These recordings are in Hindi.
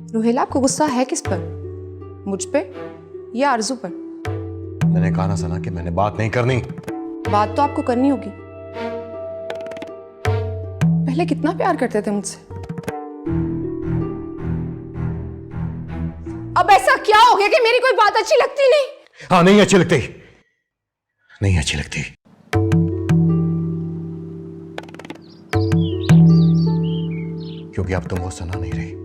रुहेला, आपको गुस्सा है किस पर? मुझ पे या आरजू पर? मैंने कहा ना सना कि मैंने बात नहीं करनी। बात तो आपको करनी होगी। पहले कितना प्यार करते थे मुझसे, अब ऐसा क्या हो गया कि मेरी कोई बात अच्छी लगती नहीं? हाँ, नहीं अच्छी लगती, नहीं अच्छी लगती। क्योंकि अब तुम वो सना नहीं रही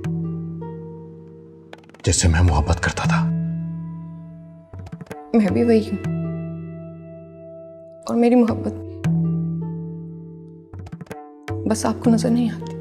जिससे मैं मोहब्बत करता था। मैं भी वही हूं, और मेरी मोहब्बत बस आपको नजर नहीं आती।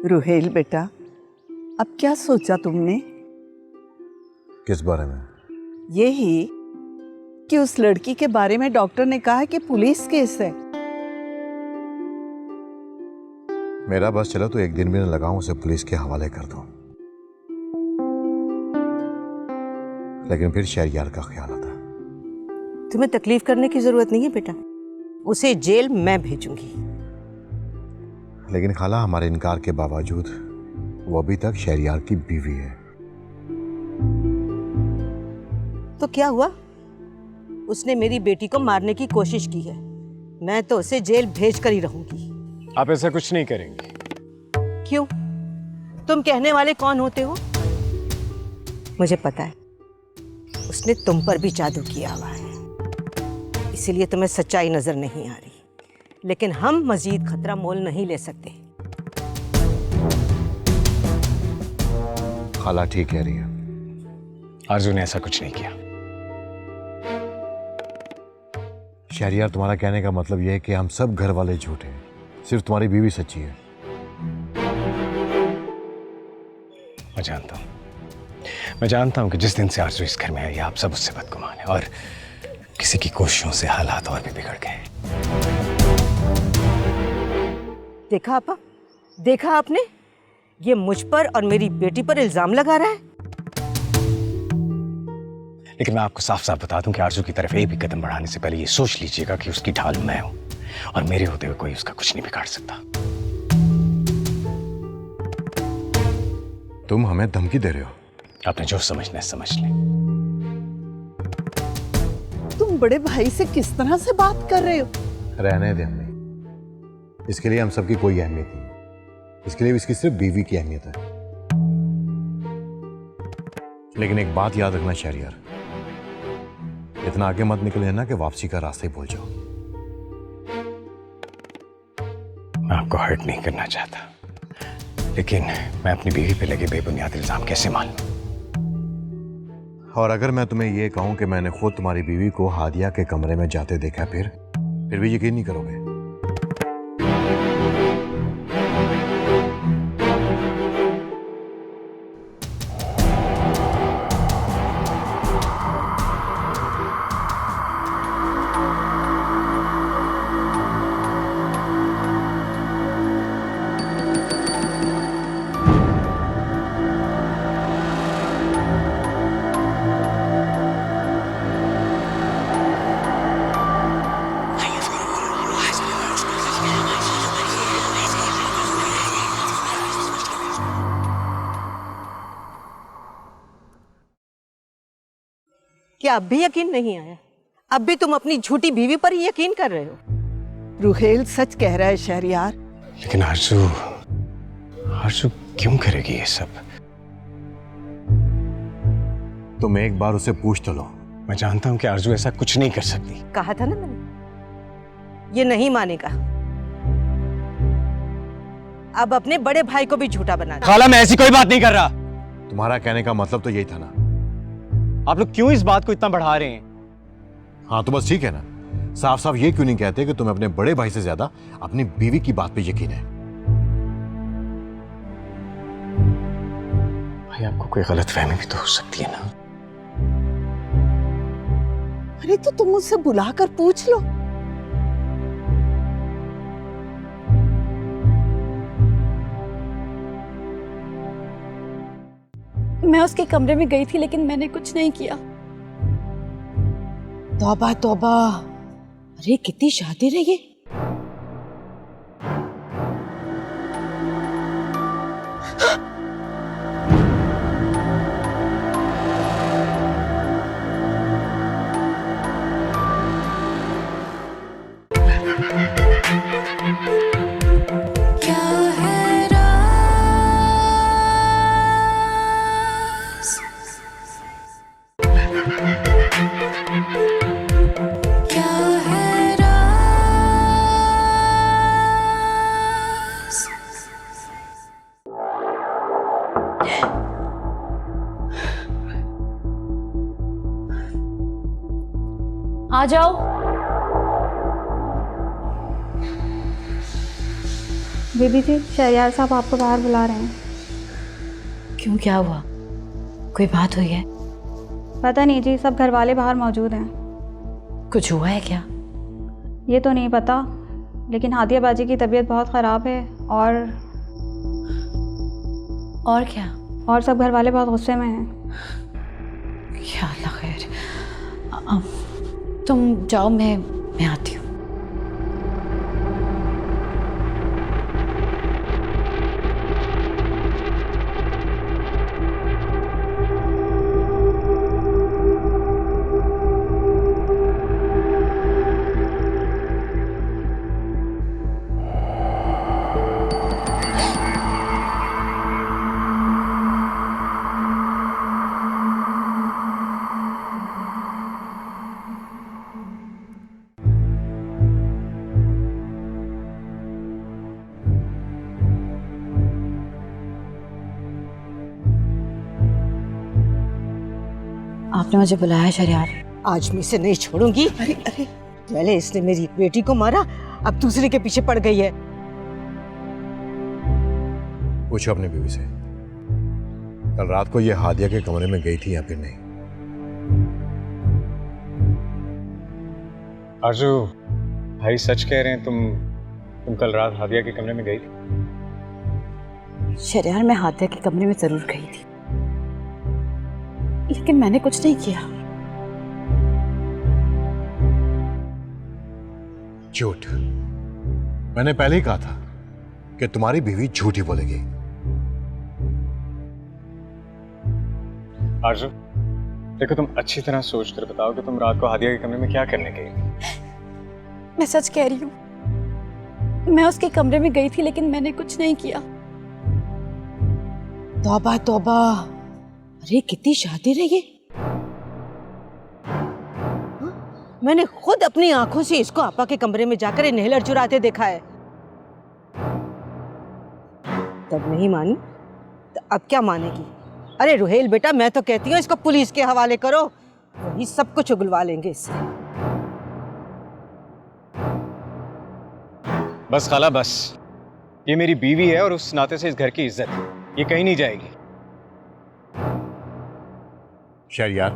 रुहेल बेटा, अब क्या सोचा तुमने? किस बारे में? यही कि उस लड़की के बारे में डॉक्टर ने कहा है कि पुलिस केस है। मेरा बस चलो तो एक दिन भी न लगाऊं उसे पुलिस के हवाले कर दूं, लेकिन फिर शहरयार का ख्याल आता है। तुम्हें तकलीफ करने की जरूरत नहीं है बेटा, उसे जेल मैं भेजूंगी। लेकिन खाला, हमारे इनकार के बावजूद वो अभी तक शहरयार की बीवी है। तो क्या हुआ? उसने मेरी बेटी को मारने की कोशिश की है, मैं तो उसे जेल भेज कर ही रहूंगी। आप ऐसा कुछ नहीं करेंगे। क्यों? तुम कहने वाले कौन होते हो? मुझे पता है उसने तुम पर भी जादू किया हुआ है, इसीलिए तुम्हें सच्चाई नजर नहीं आ रही। लेकिन हम मजीद खतरा मोल नहीं ले सकते। खाला ठीक कह रही है। आरजू ने ऐसा कुछ नहीं किया। शहरयार, तुम्हारा कहने का मतलब यह है कि हम सब घर वाले झूठे हैं, सिर्फ तुम्हारी बीवी सच्ची है। मैं जानता हूं कि जिस दिन से आरजू इस घर में आई आप सब उससे बदगुमान हैं, और किसी की कोशिशों से हालात और भी बिगड़ गए। देखा आपा, देखा आपने, ये मुझ पर और मेरी बेटी पर इल्जाम लगा रहा है। लेकिन मैं आपको साफ साफ बता दूं कि आरजू की तरफ एक भी कदम बढ़ाने से पहले ये सोच लीजिएगा कि उसकी ढाल मैं हूं, और मेरे होते हुए कोई उसका कुछ नहीं बिगाड़ सकता। तुम हमें धमकी दे रहे हो? आपने जो समझना है समझ लें। तुम तुम बड़े भाई से किस तरह से बात कर रहे हो? रहने दे अम्मी, इसके लिए हम सबकी कोई अहमियत नहीं, इसके लिए इसकी सिर्फ बीवी की अहमियत है। लेकिन एक बात याद रखना शहरियार, इतना आगे मत निकले ना कि वापसी का रास्ता ही भूल जाओ। मैं आपको हर्ट नहीं करना चाहता, लेकिन मैं अपनी बीवी पे लगे बेबुनियाद इल्जाम कैसे मान लूं? और अगर मैं तुम्हें यह कहूं कि मैंने खुद तुम्हारी बीवी को हादिया के कमरे में जाते देखा, फिर भी यकीन नहीं करोगे। क्या अब भी यकीन नहीं आया? अब भी तुम अपनी झूठी बीवी पर ही यकीन कर रहे हो? रुहेल सच कह रहा है शहरयार। लेकिन आरजू, आरजू क्यों करेगी ये सब? तुम एक बार उसे पूछ तो लो। मैं जानता हूं कि आरजू ऐसा कुछ नहीं कर सकती। कहा था ना मैंने, ये नहीं मानेगा। अब अपने बड़े भाई को भी झूठा बना दे। खाला, मैं ऐसी कोई बात नहीं कर रहा। तुम्हारा कहने का मतलब तो यही था ना। आप लोग क्यों इस बात को इतना बढ़ा रहे हैं? हाँ तो बस ठीक है ना, साफ साफ ये क्यों नहीं कहते कि तुम्हें अपने बड़े भाई से ज्यादा अपनी बीवी की बात पे यकीन है। भाई आपको कोई गलतफहमी भी तो हो सकती है ना। अरे तो तुम मुझसे बुलाकर पूछ लो। मैं उसके कमरे में गई थी लेकिन मैंने कुछ नहीं किया। तौबा तौबा, अरे कितनी शातिर है ये। आ जाओ। बेबी जी, शहरयार साहब आपको बाहर बुला रहे हैं। क्यों, क्या हुआ? कोई बात हुई है? पता नहीं जी, सब घर वाले बाहर मौजूद हैं। कुछ हुआ है क्या? ये तो नहीं पता, लेकिन हादिया बाजी की तबीयत बहुत ख़राब है और क्या? और सब घर वाले बहुत गुस्से में हैं। क्या अल्लाह खैर। तुम जाओ, मैं आती हूँ। आपने मुझे बुलाया शहरयार? आज मैं इसे नहीं छोड़ूंगी। अरे अरे, पहले इसने मेरी बेटी को मारा, अब दूसरे के पीछे पड़ गई है। पूछो अपनी बीवी से, कल रात को ये हादिया के कमरे में गई थी या फिर नहीं। आरजू, भाई सच कह रहे हैं, तुम कल रात हादिया के कमरे में गई थी? शहरयार, मैं हादिया के कमरे में जरूर गई थी, लेकिन मैंने कुछ नहीं किया। झूठ। मैंने पहले ही कहा था कि तुम्हारी बीवी झूठी बोलेगी। आरजू, देखो, तुम अच्छी तरह सोच कर बताओ कि तुम रात को हादिया के कमरे में क्या करने गई? मैं सच कह रही हूँ, मैं उसके कमरे में गई थी लेकिन मैंने कुछ नहीं किया। तौबा तौबा, अरे कितनी शादी रही है। मैंने खुद अपनी आंखों से इसको आपा के कमरे में जाकर इनहेलर चुराते देखा है। तब नहीं मानी तो अब क्या मानेगी? अरे रुहेल बेटा, मैं तो कहती हूँ इसको पुलिस के हवाले करो, वही सब कुछ उगलवा लेंगे इससे। बस खाला बस, ये मेरी बीवी है और उस नाते से इस घर की इज्जत है, ये कहीं नहीं जाएगी। शहरयार,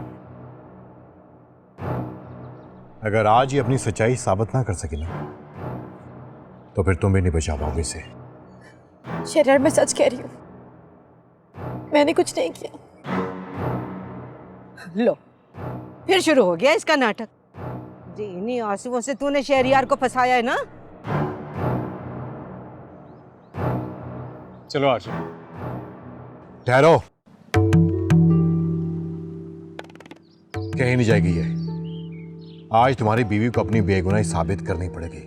अगर आज ये अपनी सच्चाई साबित ना कर सके ना, तो फिर तुम भी नहीं बचा पाओगे इसे। शहरयार, मैं सच कह रही हूँ, मैंने कुछ नहीं किया। लो, फिर शुरू हो गया इसका नाटक। जी, इन्हीं आंसुओं से तूने शहरयार को फंसाया है ना? चलो आरजू। ठहरो, कहीं नहीं जाएगी ये। आज तुम्हारी बीवी को अपनी बेगुनाही साबित करनी पड़ेगी।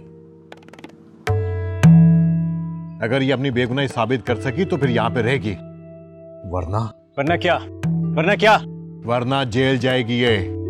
अगर ये अपनी बेगुनाही साबित कर सकी तो फिर यहां पे रहेगी, वरना क्या? वरना जेल जाएगी ये।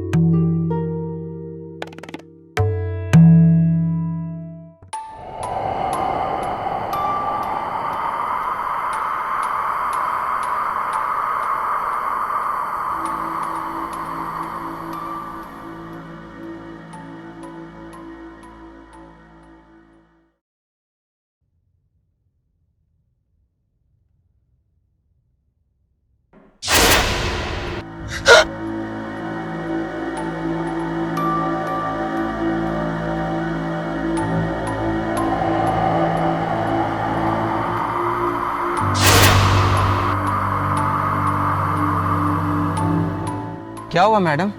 क्या हुआ मैडम?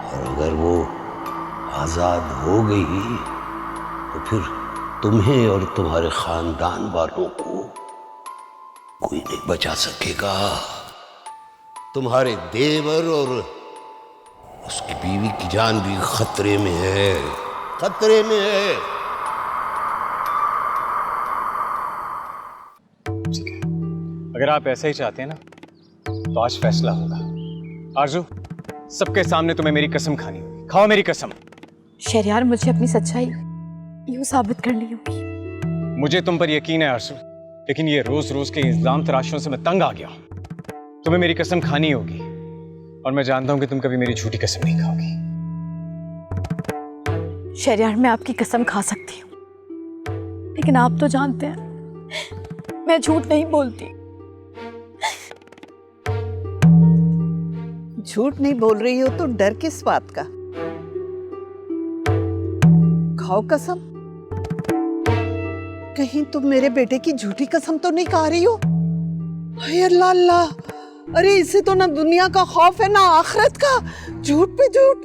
और अगर वो आजाद हो गई तो फिर तुम्हें और तुम्हारे खानदान वालों को कोई नहीं बचा सकेगा। तुम्हारे देवर और उसकी बीवी की जान भी खतरे में है, खतरे में है। ठीक है, अगर आप ऐसा ही चाहते हैं ना तो आज फैसला होगा। आरजू, सबके सामने तुम्हें मेरी कसम खानी होगी। खाओ मेरी कसम। शहरयार, मुझे अपनी सच्चाई यूं साबित करनी होगी। मुझे तुम पर यकीन है आरजू, लेकिन ये रोज रोज के इल्जाम तराशियों से मैं तंग आ गया हूं। तुम्हें मेरी कसम खानी होगी और मैं जानता हूं कि तुम कभी मेरी झूठी कसम नहीं खाओगी। शहरयार, मैं आपकी कसम खा सकती हूँ, लेकिन आप तो जानते हैं मैं झूठ नहीं बोलती। झूठ नहीं बोल रही हो तो डर किस बात का? खाओ कसम। कहीं तुम मेरे बेटे की झूठी कसम तो नहीं खा रही हो? हाय अल्लाह अल्लाह, अरे इसे तो ना दुनिया का खौफ है ना आखिरत का। झूठ पे झूठ।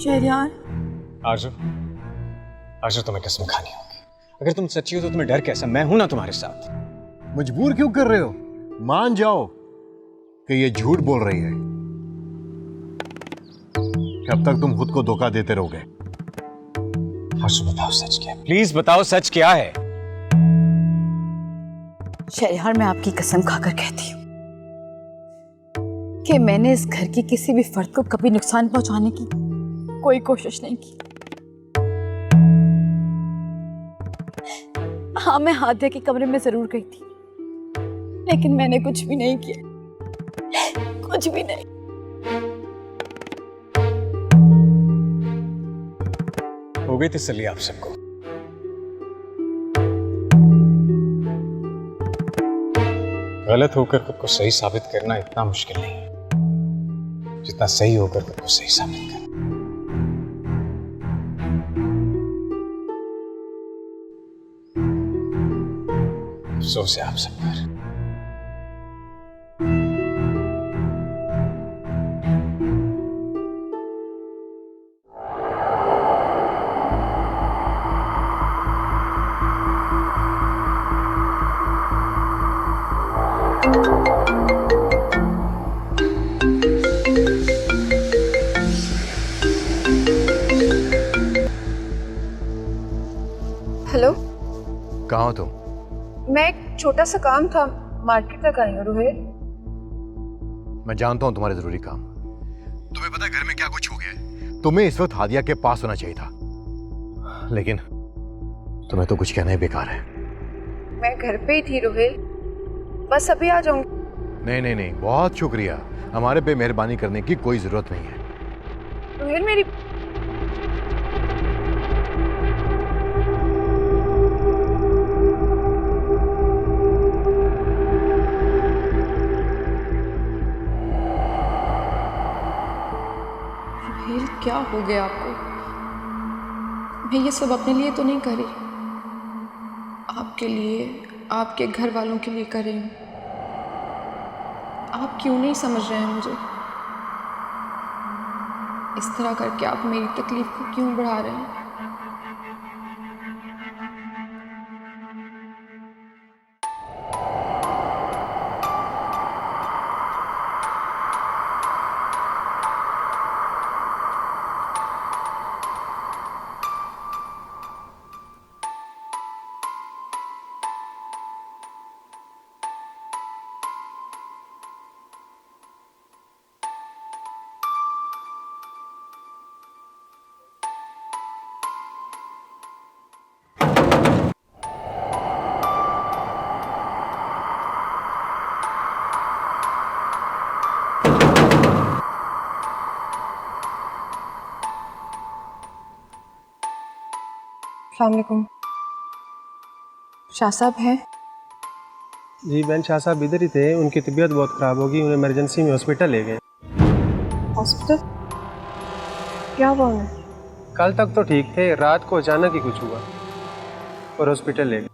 शहरयार, आरजू तुम्हें कसम खानी होगी। अगर तुम सच्ची हो तो तुम्हें डर कैसा? मैं हूं ना तुम्हारे साथ। मजबूर क्यों कर रहे हो? मान जाओ कि ये झूठ बोल रही है। कब तक तुम खुद को धोखा देते रहोगे? आरजू, बताओ सच क्या है? प्लीज बताओ सच क्या है? शहरयार, मैं आपकी कसम खाकर कहती हूँ कि मैंने इस घर की किसी भी फर्द को कभी नुकसान पहुंचाने की कोई कोशिश नहीं की। हाँ, मैं हादिया के कमरे में जरूर गई थी, लेकिन मैंने कुछ भी नहीं किया, कुछ भी नहीं। हो गई तसल्ली आप सबको? गलत होकर खुद को सही साबित करना इतना मुश्किल नहीं जितना सही होकर खुद को सही साबित करना। अफसोस है आप सब पर। हेलो, कहाँ हो तुम? मैं एक छोटा सा काम था, मार्केट तक आई हूँ रोहित। मैं जानता हूँ तुम्हारे जरूरी काम। तुम्हें पता है घर में क्या कुछ हो गया है? तुम्हें इस वक्त हादिया के पास होना चाहिए था, लेकिन तुम्हें तो कुछ कहना ही बेकार है। मैं घर पे ही थी रोहित, बस अभी आ जाऊंगी। नहीं नहीं नहीं, बहुत शुक्रिया, हमारे पे मेहरबानी करने की कोई जरूरत नहीं है। रोहित मेरी क्या हो गया आपको? मैं ये सब अपने लिए तो नहीं कर रही, आपके लिए, आपके घर वालों के लिए कर रही हूँ। आप क्यों नहीं समझ रहे हैं मुझे? इस तरह करके आप मेरी तकलीफ को क्यों बढ़ा रहे हैं? अस्सलाम वालेकुम। शाह साहब हैं? जी बहन, शाह साहब इधर ही थे, उनकी तबीयत बहुत ख़राब होगी, उन्हें इमरजेंसी में हॉस्पिटल ले गए। हॉस्पिटल? क्या हुआ उन्हें? कल तक तो ठीक थे, रात को अचानक ही कुछ हुआ और हॉस्पिटल ले गए।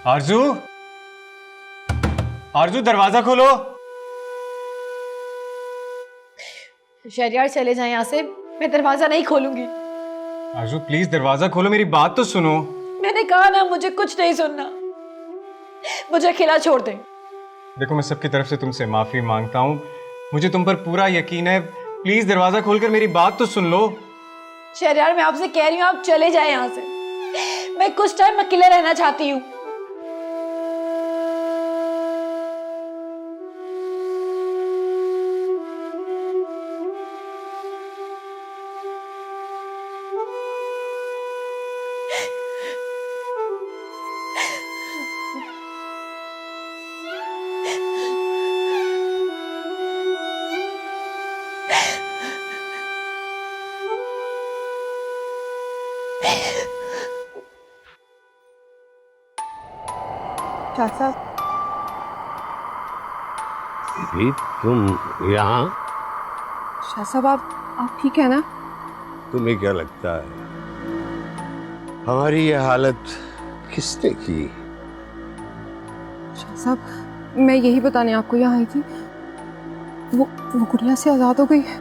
आरजू, आरजू दरवाजा खोलो। शहरयार चले जाएं यहाँ से, मैं दरवाजा नहीं खोलूंगी। आरजू प्लीज दरवाजा खोलो, मेरी बात तो सुनो। मैंने कहा ना, मुझे कुछ नहीं सुनना, मुझे अकेला छोड़ दें। देखो मैं सबकी तरफ से तुमसे माफी मांगता हूँ, मुझे तुम पर पूरा यकीन है, प्लीज दरवाजा खोलकर मेरी बात तो सुन लो। शहरयार मैं आपसे कह रही हूँ, आप चले जाएं यहाँ से, मैं कुछ टाइम अकेले रहना चाहती हूँ। शाह साहब, भी तुम यहाँ? शाह साहब आप ठीक है ना? तुम्हें क्या लगता है हमारी ये हालत किसने की? शाह साहब मैं यही बताने आपको यहाँ आई थी, वो गुड़िया से आज़ाद हो गई है।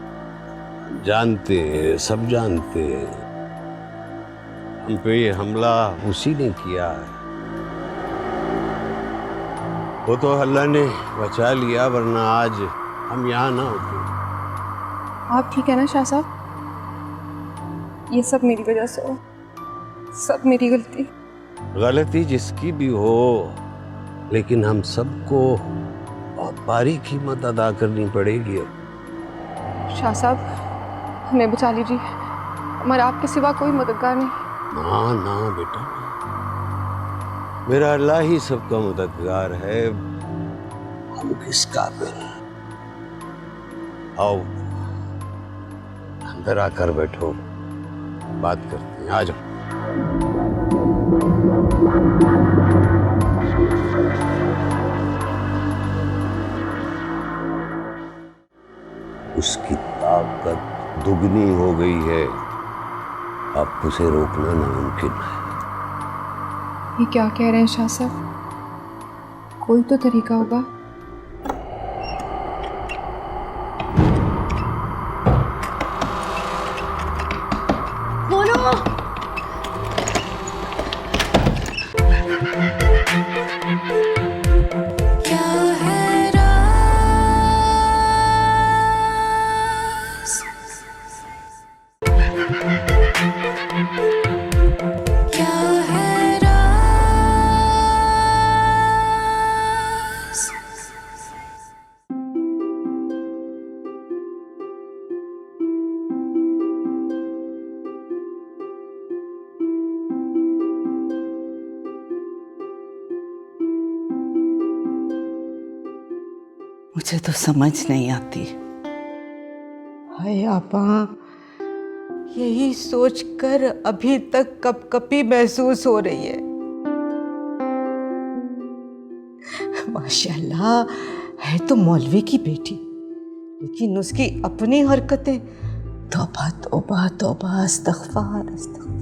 जानते हैं, सब जानते हैं, हम पे ये हमला उसी ने किया है। वो तो अल्लाह ने बचा लिया, वरना आज हम यहाँ ना होते। आप ठीक है ना शाह साहब? ये सब मेरी वजह से हो, सब मेरी गलती। गलती जिसकी भी हो, लेकिन हम सबको बहुत भारी कीमत अदा करनी पड़ेगी। अब शाह साहब, हमें बचा लीजिए, हमारा आपके सिवा कोई मददगार नहीं। ना ना बेटा, मेरा अल्लाह ही सबका मददगार है, हम किस काबिल। आओ अंदर आकर बैठो, बात करते हैं, आ जाओ। उसकी ताकत दुगनी हो गई है, अब उसे रोकना नामुमकिन है। ये क्या कह रहे हैं शाह साहब? कोई तो तरीका होगा। मुझे तो समझ नहीं आती। हाय आपा, यही सोचकर अभी तक कपकपी महसूस हो रही है। माशाल्लाह, है तो मौलवी की बेटी, लेकिन उसकी अपनी हरकतें। तौबा तौबा तौबा, अस्तगफार अस्तगफार।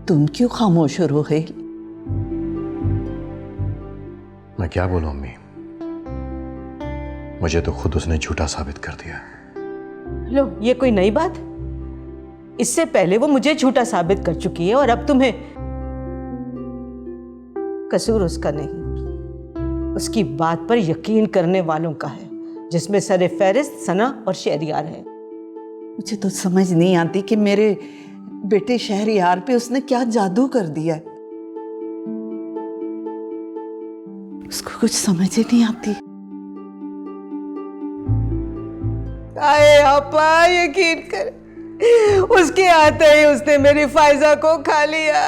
तुम क्यों खामोश हो रोहेल? मैं क्या बोलूं अम्मी, मुझे तो खुद उसने झूठा साबित कर दिया। लो, ये कोई नई बात? इससे पहले वो मुझे झूठा साबित कर चुकी है, और अब तुम्हें। कसूर उसका नहीं, उसकी बात पर यकीन करने वालों का है, जिसमें सरे फहरिस्त सना और शहरियार है। मुझे तो समझ नहीं आती कि मेरे बेटे शहरियार पे उसने क्या जादू कर दिया है। उसको कुछ समझ ही नहीं आती। आए आपा, यकीन कर, उसके आते ही उसने मेरी फायजा को खा लिया।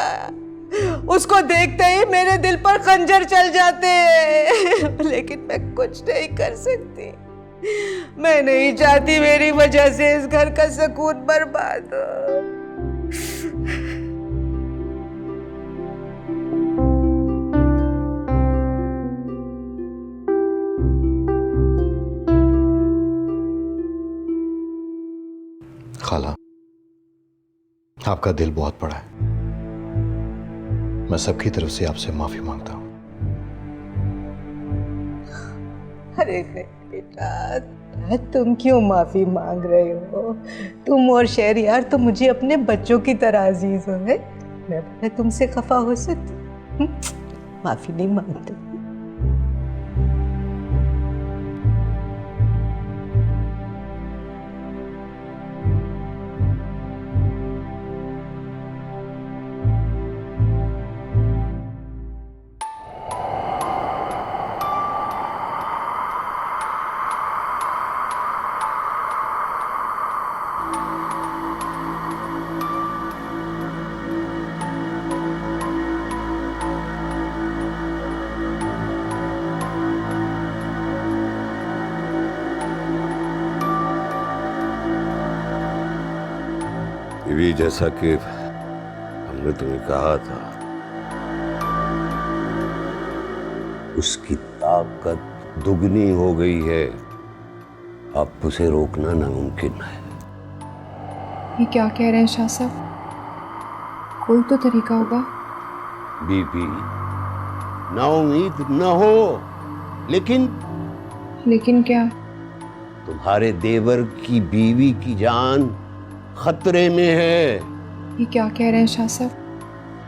उसको देखते ही मेरे दिल पर खंजर चल जाते हैं। लेकिन मैं कुछ नहीं कर सकती। मैं नहीं चाहती मेरी वजह से इस घर का सुकून बर्बाद हो। खाला, आपका दिल बहुत बड़ा है, मैं सबकी तरफ से आपसे माफी मांगता हूं। अरे बेटा, तुम क्यों माफी मांग रहे हो? तुम और शहरियार तो मुझे अपने बच्चों की तरह अजीज हो गए। मैं तुमसे खफा हो सकती? माफी नहीं मांगती। भी जैसा कि हमने तुम्हें कहा था, उसकी ताकत दुगनी हो गई है, अब उसे रोकना नामुमकिन है। ये क्या कह रहे हैं शाह साहब? कोई तो तरीका होगा। बीबी, ना उम्मीद न हो, लेकिन लेकिन क्या? तुम्हारे देवर की बीवी की जान खतरे में है। ये क्या कह रहे हैं शाह साहब?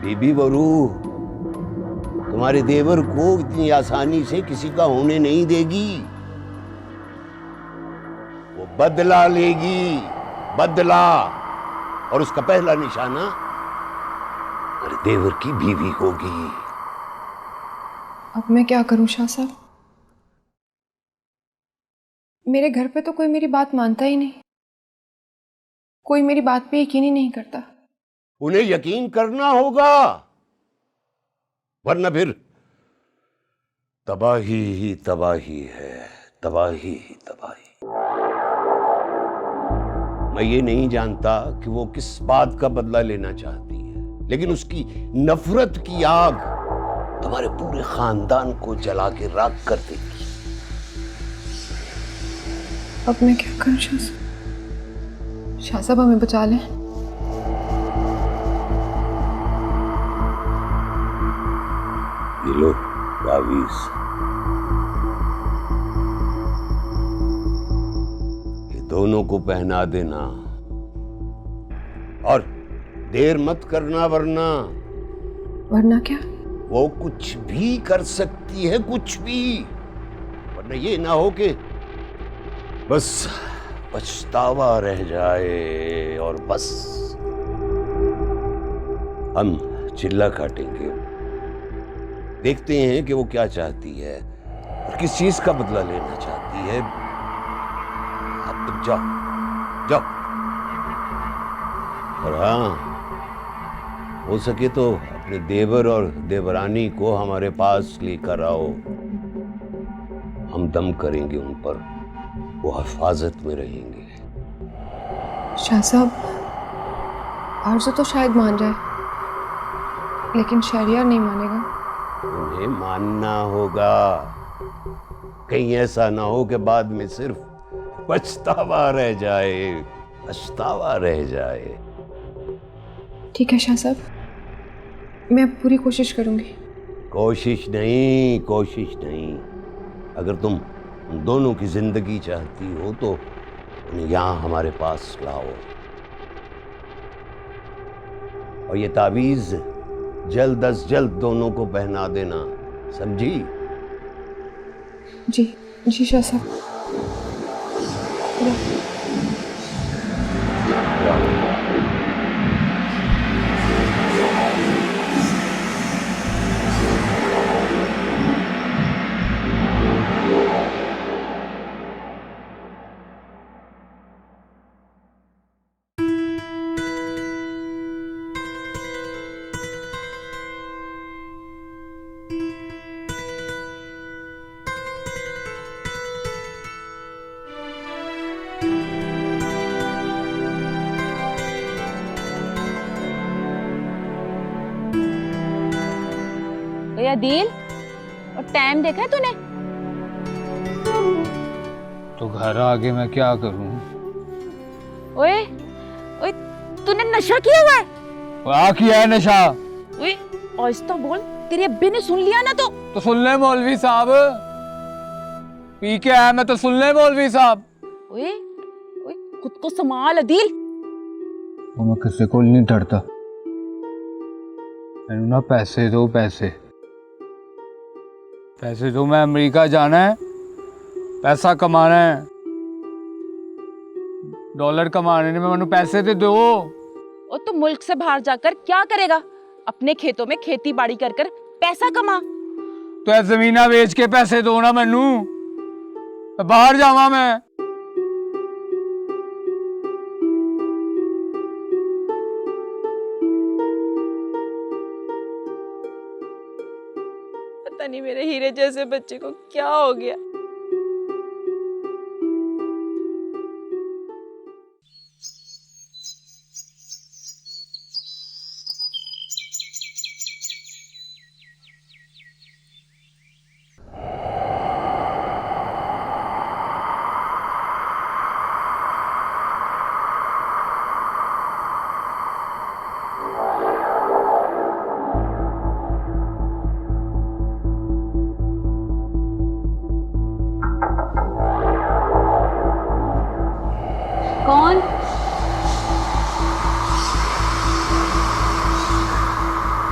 बीबी बरू तुम्हारे देवर को इतनी आसानी से किसी का होने नहीं देगी। वो बदला लेगी, बदला। और उसका पहला निशाना तुम्हारे देवर की बीवी होगी। अब मैं क्या करूं शाह साहब? मेरे घर पे तो कोई मेरी बात मानता ही नहीं, कोई मेरी बात पे यकीन ही नहीं करता। उन्हें यकीन करना होगा, वरना फिर तबाही ही तबाही है, तबाही ही तबाही। मैं ये नहीं जानता कि वो किस बात का बदला लेना चाहती है, लेकिन उसकी नफरत की आग तुम्हारे पूरे खानदान को जला के राख कर देगी। अब मैं क्या करूं शाह साहब? शाह साहब हमें बचा लें। ये लो तावीज़, ये दोनों को पहना देना और देर मत करना, वरना क्या? वो कुछ भी कर सकती है, कुछ भी। वरना ये ना हो कि बस पछतावा रह जाए और बस हम चिल्ला काटेंगे। देखते हैं कि वो क्या चाहती है और किस चीज का बदला लेना चाहती है। अब तुम जाओ जाओ, और हाँ, हो सके तो अपने देवर और देवरानी को हमारे पास लेकर आओ। हम दम करेंगे उन पर, वो हिफाजत में रहेंगे। शाह साहब, आरज़ू तो शायद मान जाए, लेकिन शहरियार नहीं मानेगा। उन्हें मानना होगा, कहीं ऐसा ना हो कि बाद में सिर्फ पछतावा रह जाए, पछतावा रह जाए। ठीक है शाह साहब, मैं अब पूरी कोशिश करूंगी। कोशिश नहीं, कोशिश नहीं। अगर तुम उन दोनों की जिंदगी चाहती हो तो उन्हें यहाँ हमारे पास लाओ, और ये ताबीज जल्द अज जल्द दोनों को पहना देना, समझी? जी जी शाह साहब। दिल, और टाइम देखा है तूने? तो घर आगे मैं क्या करूं? ओए ओए, तूने नशा किया हुआ है? क्या किया है नशा? ओए आहिस्ता बोल, तेरे अब्बे ने सुन लिया ना तो सुन ले मौलवी साहब, पी के आया मैं तो सुन ले मौलवी साहब। ओए ओए, खुद को संभाल अदील। वो मैं किसी को नहीं डरता। मैंने ना पैसे दो, पैसे दो, मैं अमेरिका जाना है, पैसा कमाना है, डॉलर कमाने में मैंने पैसे दे दो। और तू मुल्क से बाहर जाकर क्या करेगा? अपने खेतों में खेती बाड़ी कर कर पैसा कमा। तो जमीना बेच के पैसे दो ना मैनू, बाहर जावा मैं। पता नहीं मेरे हीरे जैसे बच्चे को क्या हो गया।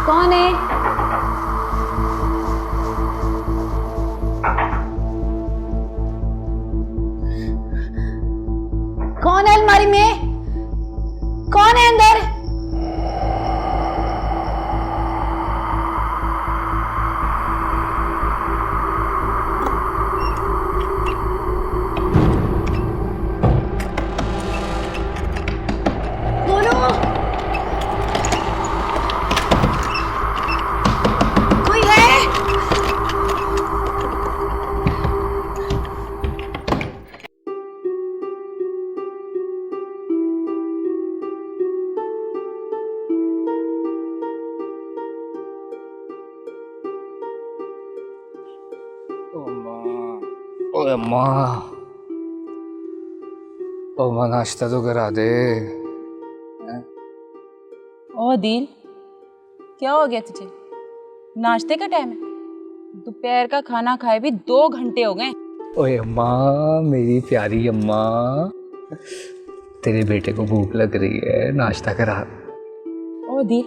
कौन है? कौन है अलमारी में? कौन है अंदर? दोनों कोई है? ओए अम्मा, ओ माँ नाश्ता तो करा दे। ओ दिल, क्या हो गया तुझे? नाश्ते का टाइम है? दोपहर का खाना खाए भी 2 घंटे हो गए। ओए अम्मा, मेरी प्यारी अम्मा, तेरे बेटे को भूख लग रही है, नाश्ता करा। ओ दिल,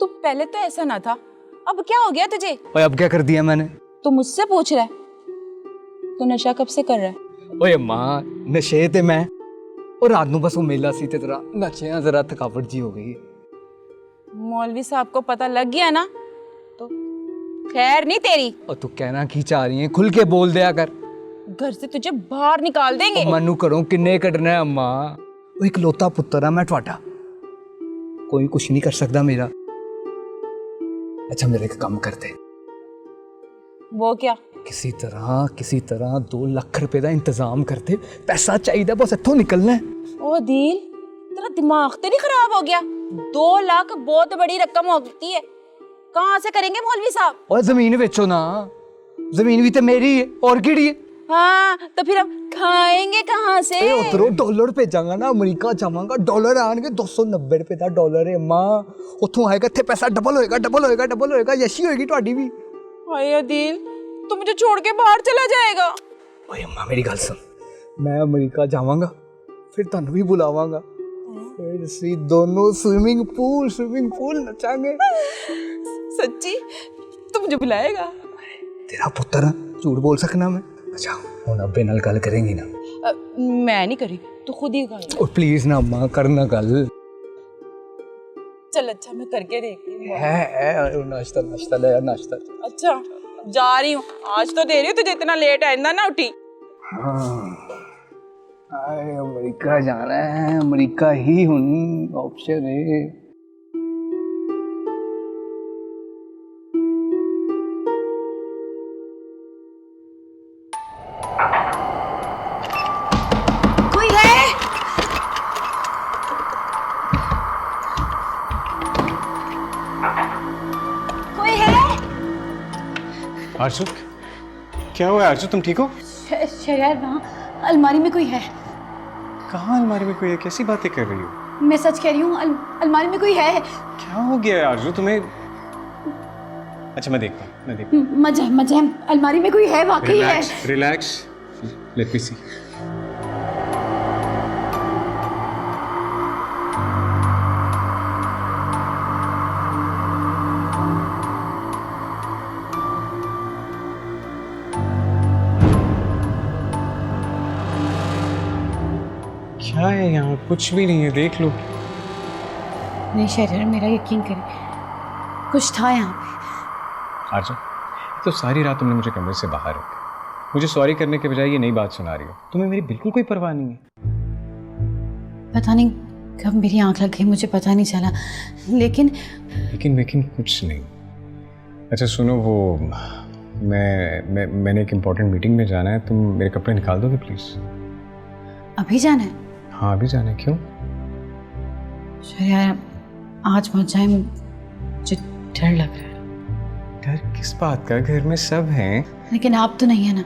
तू पहले तो ऐसा ना था, अब क्या हो गया तुझे? ओए अब क्या कर दिया मैंने? तू मुझसे पूछ रहा है? तू नशा कब से कर रहा है? ओए अम्मा, नशे ते मैं और रात ਨੂੰ बस वो मेला सी ते तेरा नचिया जरा थकावट जी हो गई। मौलवी साहब को पता लग गया ना तो खैर नहीं तेरी। और तू कहना की चाह रही है, खुल के बोल दिया कर। घर से तुझे बाहर निकाल देंगे। मनु करो किन्ने कटना है अम्मा। वो एक लोता पुत्र है मैं ਤੁਹਾਡਾ, कोई कुछ नहीं कर सकता मेरा। अच्छा मेरे एक काम करते, वो क्या? किसी तरह 2 लाख रुपए का इंतजाम करते, पैसा चाहिए बस इत्थों निकलना है। ओ दिल, तेरा दिमाग तो नहीं खराब हो गया? 2 लाख बहुत बड़ी रकम होती है, कहाँ से करेंगे मौलवी साहब? और जमीन बेचो ना, जमीन भी तो मेरी है और किड़ी है। हाँ तो फिर हम खाएंगे कहाँ से? उतरो डॉलर भेजांगा ना, अमेरिका जावांगा, डॉलर आएंगे 290 रुपए का डॉलर है अम्मा। उतों आएगा इत्थे पैसा डबल होएगा, यशी होएगी ਤੁਹਾਡੀ भी। हाय दिल, तू मुझे छोड़ के बाहर चला जाएगा? ओए अम्मा मेरी गल सुन, मैं अमेरिका जावांगा, फिर तुहानू भी बुलावांगा, फिर ਅਸੀਂ दोनों स्विमिंग पूल नचांगे। सच्ची तू मुझे बुलाएगा? तेरा पुत्र झूठ बोल सकना मैं? अच्छा हुण अब्बे नाल गल करेंगी ना? मैं नहीं करी, तू खुद ही कर। ओ प्लीज ना अम्मा, करना गल। चल अच्छा मैं करके देखती हूँ। है नाश्ता ले नाश्ता। अच्छा जा रही हूँ, आज तो दे रही हूँ तुझे, इतना लेट आइंदा ना उठी। हाँ आए अमेरिका जाना है, अमेरिका ही हुन ऑप्शन है। कोई है? कोई है? आरजू, क्या हुआ आरजू, तुम ठीक हो? शायद वहाँ अलमारी में कोई है। कहाँ अलमारी में कोई है? कैसी बातें कर रही हो? मैं सच कह रही हूँ, अलमारी में कोई है। क्या हो गया है आरजू तुम्हें? अच्छा मैं देखता हूँ। मजे अलमारी में कोई है, वाकई है। रिलैक्स, लेट मी सी। क्या है यहाँ? कुछ भी नहीं है, देख लो। नहीं शरीर, मेरा यकीन करे, कुछ था यहाँ पे। आरजू, तो सारी रात तुमने मुझे कमरे से बाहर रखा, मुझे सॉरी करने के बजाय ये नई बात सुना रही हो। तुम्हें मेरी बिल्कुल कोई परवाह नहीं है। पता नहीं कब मेरी आंख लग गई, मुझे पता नहीं चला, लेकिन कुछ नहीं। अच्छा सुनो, वो मैंने एक इम्पोर्टेंट मीटिंग में जाना है, तुम मेरे कपड़े निकाल दोगे प्लीज? अभी जाना है? हाँ अभी जाना है। क्यों? यार आज मत जाए, मुझे डर लग रहा है। डर किस बात का? घर में सब हैं। लेकिन आप तो नहीं है ना।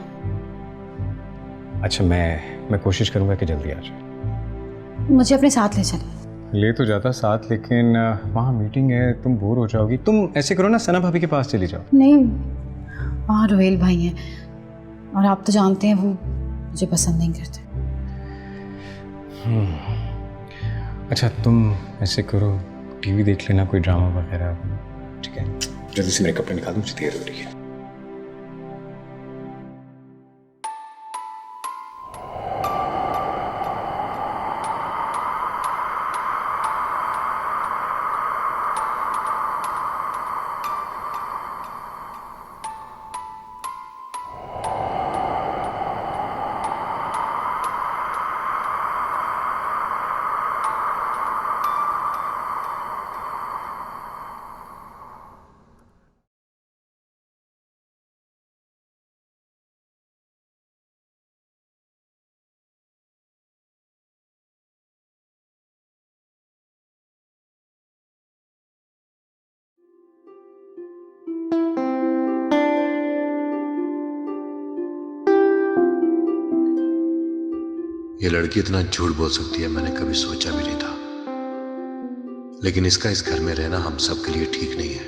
अच्छा मैं कोशिश करूंगा कि जल्दी आ जाए। मुझे अपने साथ ले चले। ले तो जाता साथ, लेकिन वहाँ मीटिंग है, तुम बोर हो जाओगी। तुम ऐसे करो ना, सना भाभी के पास चली जाओ। नहीं, वहाँ रोहेल भाई हैं और आप तो जानते हैं वो मुझे पसंद नहीं करते। अच्छा तुम ऐसे करो, टीवी देख लेना, कोई ड्रामा वगैरह। ठीक है, जल्दी से मेरे कपड़े निकाल दो, मुझे देर हो रही है। ये लड़की इतना झूठ बोल सकती है, मैंने कभी सोचा भी नहीं था। लेकिन इसका इस घर में रहना हम सब के लिए ठीक नहीं है,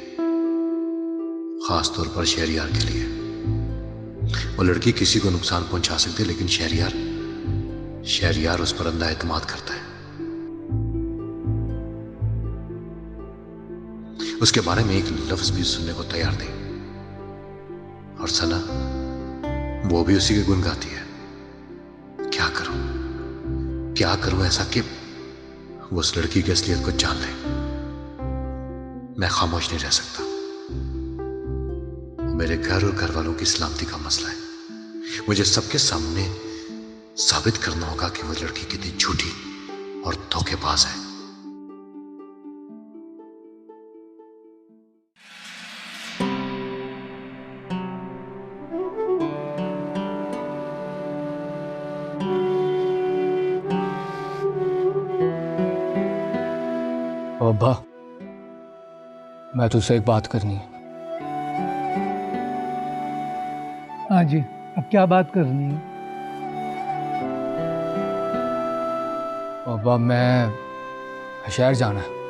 खास तौर पर शहरियार के लिए। वो लड़की किसी को नुकसान पहुंचा सकती है, लेकिन शहरियार उस पर अंधा एतमाद करता है। उसके बारे में एक लफ्ज भी सुनने को तैयार नहीं। और सना, वो भी उसी के गुण गाती है। क्या करूं ऐसा कि वो उस लड़की की असलियत को जान ले। मैं खामोश नहीं रह सकता। मेरे घर और घर वालों की सलामती का मसला है। मुझे सबके सामने साबित करना होगा कि वो लड़की कितनी झूठी और धोखेबाज है। अब्बा, मैं तुझसे एक बात करनी है। हाँ जी, अब क्या बात करनी है? अब्बा, मैं शहर जाना है।